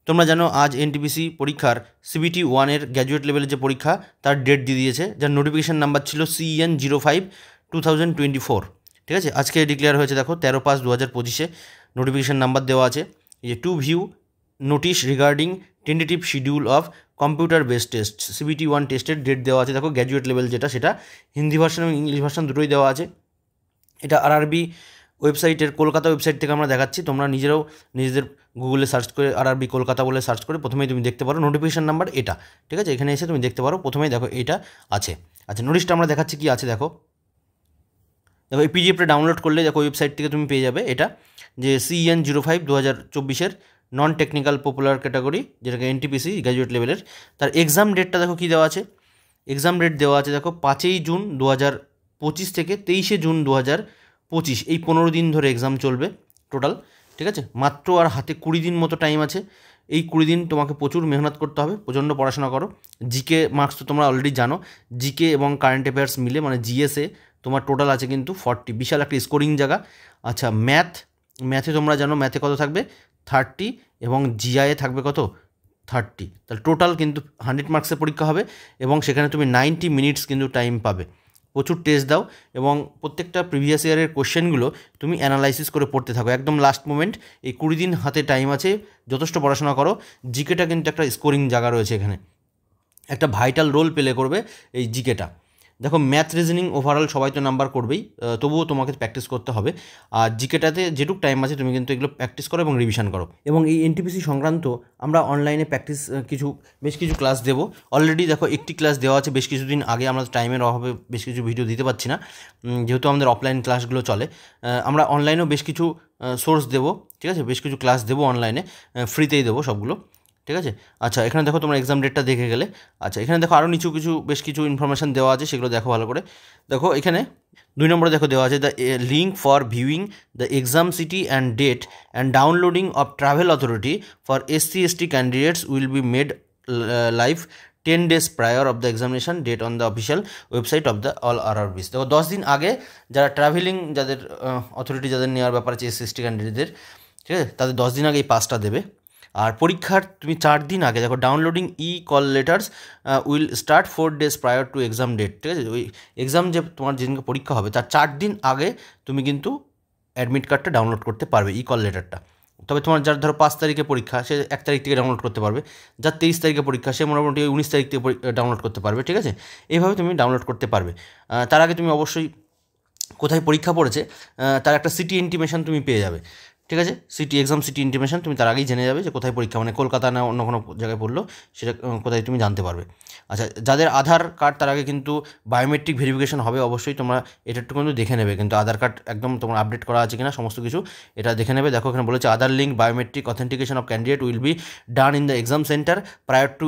তোমরা জানো আজ এনটিপিসি পরীক্ষার সিবিটি ওয়ানের গ্র্যাজুয়েট লেভেলের যে পরীক্ষা তার ডেট দিয়ে দিয়েছে, যার নোটিফিকেশান নাম্বার ছিল CN05/2024। ঠিক আছে, আজকে ডিক্লেয়ার হয়েছে। দেখো 13/5/2025 নোটিফিকেশান নাম্বার দেওয়া আছে। এই যে two view notice regarding tentative schedule of computer based test, CBT one টেস্টের ডেট দেওয়া আছে। দেখো গ্র্যাজুয়েট লেভেল যেটা, সেটা হিন্দি ভার্সন এবং ইংলিশ ভার্সন দুটোই দেওয়া আছে। এটা আরআরবি ওয়েবসাইটের কলকাতা ওয়েবসাইট থেকে আমরা দেখাচ্ছি। তোমরা নিজেরাও নিজেদের গুগলে সার্চ করে আরআরবি কলকাতা বলে সার্চ করে প্রথমেই তুমি দেখতে পারো নোটিফিকেশান নাম্বার এটা। ঠিক আছে, এখানে এসে তুমি দেখতে পারো, প্রথমেই দেখো এটা আছে। আচ্ছা, নোটিশটা আমরা দেখাচ্ছি কি আছে। দেখো এই পিডিএফটা ডাউনলোড করলে দেখো ওয়েবসাইট থেকে তুমি পেয়ে যাবে এটা, যে CN05/2024 non technical popular category, যেটাকে এনটিপিসি গ্র্যাজুয়েট লেভেলের। তার এক্সাম ডেটটা দেখো কী দেওয়া আছে। এক্সাম ডেট দেওয়া আছে দেখো 5ই জুন 2025 থেকে 23শে জুন 2025। এই 15 দিন ধরে এক্সাম চলবে টোটাল। ঠিক আছে, মাত্র আর হাতে 20 দিন মতো টাইম আছে। এই 20 দিন তোমাকে প্রচুর মেহনত করতে হবে, প্রচণ্ড পড়াশোনা করো। জিকে মার্কস তো তোমরা অলরেডি জানো, জিকে এবং কারেন্ট অ্যাফেয়ার্স মিলে মানে জিএসএ তোমার টোটাল আছে কিন্তু 40, বিশাল একটা স্কোরিং জায়গা। আচ্ছা, ম্যাথে তোমরা জানো ম্যাথে কত থাকবে 30 এবং জিআইয়ে থাকবে কত 30। তাহলে টোটাল কিন্তু 100 মার্কসের পরীক্ষা হবে এবং সেখানে তুমি 90 মিনিটস কিন্তু টাইম পাবে। প্রচুর টেস্ট দাও এবং প্রত্যেকটা প্রিভিয়াস ইয়ারের কোশ্চেনগুলো তুমি অ্যানালাইসিস করে পড়তে থাকো একদম লাস্ট মোমেন্ট। এই 20 দিন হাতে টাইম আছে, যথেষ্ট পড়াশোনা করো। জিকেটা কিন্তু একটা স্কোরিং জায়গা রয়েছে এখানে, একটা ভাইটাল রোল প্লে করবে এই জিকেটা। দেখো ম্যাথ রিজনিং ওভারঅল সবাই তো নাম্বার করবেই, তবুও তোমাকে প্র্যাকটিস করতে হবে। আর জিকেটাতে যেটুক টাইম আছে তুমি কিন্তু এগুলো প্র্যাকটিস করো এবং রিভিশন করো। এবং এই এনটিপিসি সংক্রান্ত আমরা অনলাইনে প্র্যাকটিস বেশ কিছু ক্লাস দেবো। অলরেডি দেখো একটি ক্লাস দেওয়া আছে বেশ কিছুদিন আগে, আমরা টাইমের অভাবে বেশ কিছু ভিডিও দিতে পারছি না, যেহেতু আমাদের অফলাইন ক্লাসগুলো চলে। আমরা অনলাইনেও বেশ কিছু সোর্স দেবো। ঠিক আছে, বেশ কিছু ক্লাস দেবো অনলাইনে, ফ্রিতেই দেবো সবগুলো। ঠিক আছে। আচ্ছা, এখানে দেখো তোমরা এক্সাম ডেটটা দেখে গেলে। আচ্ছা, এখানে দেখো আরও বেশ কিছু ইনফরমেশান দেওয়া আছে, সেগুলো দেখো ভালো করে। দেখো এখানে 2 নম্বরে দেখো দেওয়া আছে the link for viewing the exam city and date and downloading of travel authority for SC/ST candidates will be made live 10 days prior of the examination date on the official website of the all RRBs। দেখো 10 দিন আগে যারা travelling, যাদের authority যাদের নেওয়ার ব্যাপার আছে SC/ST ক্যান্ডিডেটদের, ঠিক আছে, তাদের 10 দিন আগে এই পাসটা দেবে। আর পরীক্ষার তুমি 4 দিন আগে দেখো downloading call letters will start 4 days prior to exam date. ঠিক আছে, ওই এক্সাম যে তোমার যেদিনকে পরীক্ষা হবে তার 4 দিন আগে তুমি কিন্তু অ্যাডমিট কার্ডটা ডাউনলোড করতে পারবে, কল লেটারটা। তবে তোমার যার ধরো 5 তারিখে পরীক্ষা, সে 1 তারিখ থেকে ডাউনলোড করতে পারবে। যার 23 তারিখে পরীক্ষা, সে মোটামুটি 19 তারিখ থেকে ডাউনলোড করতে পারবে। ঠিক আছে, এইভাবে তুমি ডাউনলোড করতে পারবে। তার আগে তুমি অবশ্যই কোথায় পরীক্ষা পড়েছে তার একটা সিটি ইন্টিমেশন তুমি পেয়ে যাবে। ঠিক আছে, সিটি ইন্টিমেশন তুমি তার আগেই জেনে যাবে যে কোথায় পরীক্ষা, মানে কলকাতা না অন্য কোনো জায়গায় পড়লো, সেটা কোথায় তুমি জানতে পারবে। আচ্ছা, যাদের আধার কার্ড তার আগে কিন্তু বায়োমেট্রিক ভেরিফিকেশন হবে, অবশ্যই তোমরা এটা একটু কিন্তু দেখে নেবে, কিন্তু আধার কার্ড একদম তোমার আপডেট করা আছে কিনা সমস্ত কিছু এটা দেখে নেবে। দেখো এখানে বলেছে Aadhaar link biometric authentication of candidate will be done in the exam centre prior to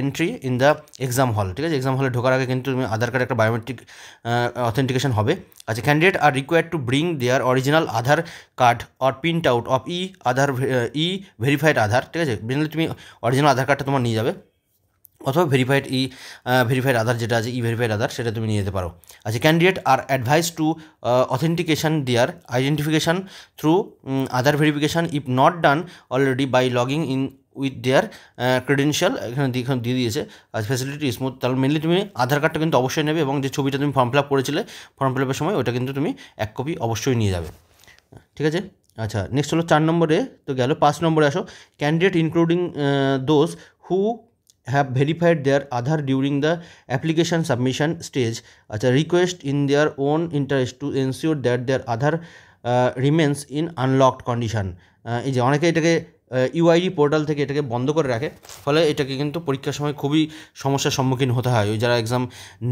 entry in the exam hall. ঠিক আছে, এক্সাম হলে ঢোকার আগে কিন্তু তুমি আধার কার্ড একটা বায়োমেট্রিক অথেন্টিকেশন হবে। আচ্ছা, candidate are required to bring their original Aadhaar card or print out of verified Aadhaar. ঠিক আছে, বেসিক্যালি তুমি অরিজিনাল আধার কার্ডটা তোমার নিয়ে যাবে, অথবা ভেরিফাইড আধার যেটা আছে ভেরিফাইড আধার, সেটা তুমি নিয়ে যেতে পারো। আচ্ছা, candidate are advise to authentication their identification through Aadhaar verification if not done already by logging in with their credential. এখানে দিয়ে দিয়েছে আজ ফ্যাসিলিটি স্মুথ। তাহলে মেনলি তুমি আধার কার্ডটা কিন্তু অবশ্যই নেবে, এবং যে ছবিটা তুমি ফর্ম ফিল আপ করেছিলে ফর্ম ফিল আপের সময়, ওটা কিন্তু তুমি 1 কপি অবশ্যই নিয়ে যাবে। ঠিক আছে। আচ্ছা, নেক্সট হলো 4 নম্বরে তো গেল। 5 নম্বরে আসো, candidate including those who have verified their Aadhaar during the application submission stage, আচ্ছা, request in their own interest to ensure that their Aadhaar remains in unlocked condition। এই যে অনেকে এটাকে ইউআইডি পোর্টাল থেকে এটাকে বন্ধ করে রাখে, ফলে এটাকে কিন্তু পরীক্ষার সময় খুবই সমস্যার সম্মুখীন হতে হয়। ওই যারা এক্সাম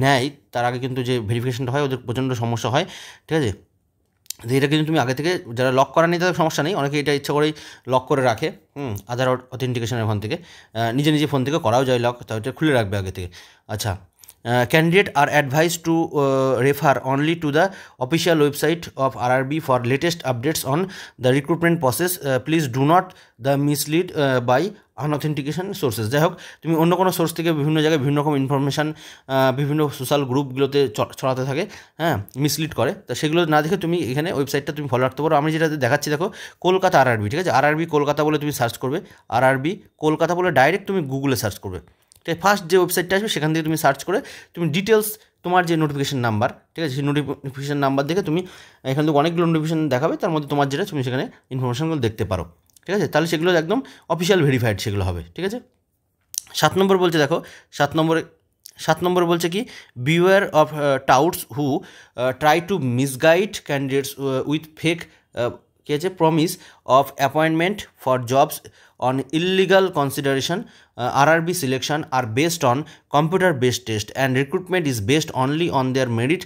নেয় তার আগে কিন্তু যে ভেরিফিকেশনটা হয় ওদের প্রচণ্ড সমস্যা হয়। ঠিক আছে, যে এটা কিন্তু তুমি আগে থেকে, যারা লক করা নেই তাদের সমস্যা নেই, অনেকে এটা ইচ্ছা করেই লক করে রাখে। আধার অথেন্টিকেশনের ফোন থেকে নিজে ফোন থেকে করাও যায় লক, তাও এটা খুলে রাখবে আগে থেকে। আচ্ছা, Candidate are advised to refer only to the official website of RRB for latest updates on the recruitment process. Please do not the mislead by unauthentication sources. যাই হোক, তুমি অন্য কোনো সোর্স থেকে বিভিন্ন জায়গায় বিভিন্ন রকম ইনফরমেশান বিভিন্ন সোশ্যাল গ্রুপগুলোতে ছড়াতে থাকে, হ্যাঁ, মিসলিড করে। তা সেগুলো না দেখে তুমি এখানে ওয়েবসাইটটা তুমি ফলো রাখতে পারো। আমি যেটা দেখাচ্ছি দেখো, কলকাতা RRB, ঠিক আছে, RRB কলকাতা বলে তুমি সার্চ করবে, RRB কলকাতা বলে ডাইরেক্ট তুমি গুগলে সার্চ করবে। ঠিক আছে, ফার্স্ট যে ওয়েবসাইটটা আসবে সেখান থেকে তুমি সার্চ করে তুমি ডিটেলস তোমার যে নোটিফিকেশন নাম্বার, ঠিক আছে, সেই নোটিফিকেশন নাম্বার দেখে তুমি এখান থেকে অনেকগুলো নোটিফিকেশন দেখাবে, তার মধ্যে তোমার যেটা তুমি সেখানে ইনফরমেশনগুলো দেখতে পারো। ঠিক আছে, তাহলে সেগুলো একদম অফিসিয়াল ভেরিফাইড সেগুলো হবে। ঠিক আছে, 7 নম্বর বলছে দেখো, 7 নম্বর বলছে কি, beware of touts who try to misguide candidates with fake কি আছে promise of appointment for jobs on illegal consideration. RRB selection are based on computer based test and recruitment is based only on their merit,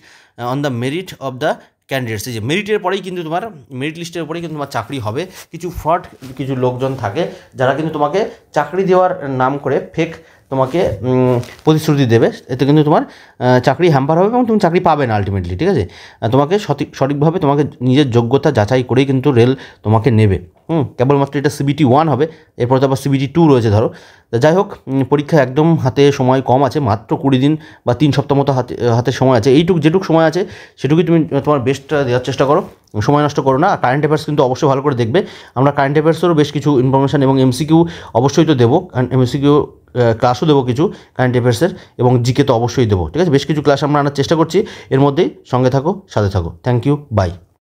on the merit of the candidates. এই যে মেরিটের পরেই কিন্তু তোমার, merit লিস্টের পরেই কিন্তু তোমার চাকরি হবে। কিছু ফ্রড কিছু লোকজন থাকে যারা কিন্তু তোমাকে চাকরি দেওয়ার নাম করে ফেক তোমাকে প্রতিশ্রুতি দেবে, এতে কিন্তু তোমার চাকরি হ্যাম্পার হবে এবং তুমি চাকরি পাবে না আলটিমেটলি। ঠিক আছে, তোমাকে সঠিকভাবে তোমাকে নিজের যোগ্যতা যাচাই করেই কিন্তু রেল তোমাকে নেবে। কেবলমাত্র এটা CBT 1 হবে, এরপর তো আবার CBT 2 রয়েছে ধরো। যাই হোক, পরীক্ষা একদম হাতে সময় কম আছে, মাত্র 20 দিন বা 3 সপ্তাহ মতো হাতে সময় আছে। যেটুকু সময় আছে সেটুকুই তুমি তোমার বেস্টটা দেওয়ার চেষ্টা করো, সময় নষ্ট করো না। কারেন্ট অ্যাফেয়ার্স কিন্তু অবশ্যই ভালো করে দেখবে। আমরা কারেন্ট অ্যাফেয়ার্সেরও বেশ কিছু ইনফরমেশান এবং MCQ অবশ্যই তো দেবো, MCQ ক্লাসও দেবো কিছু কারেন্ট অ্যাফেয়ার্সের, এবং জিকে তো অবশ্যই দেবো। ঠিক আছে, বেশ কিছু ক্লাস আমরা আনার চেষ্টা করছি, এর মধ্যেই সঙ্গে থাকো, সাথে থাকো। Thank you, by.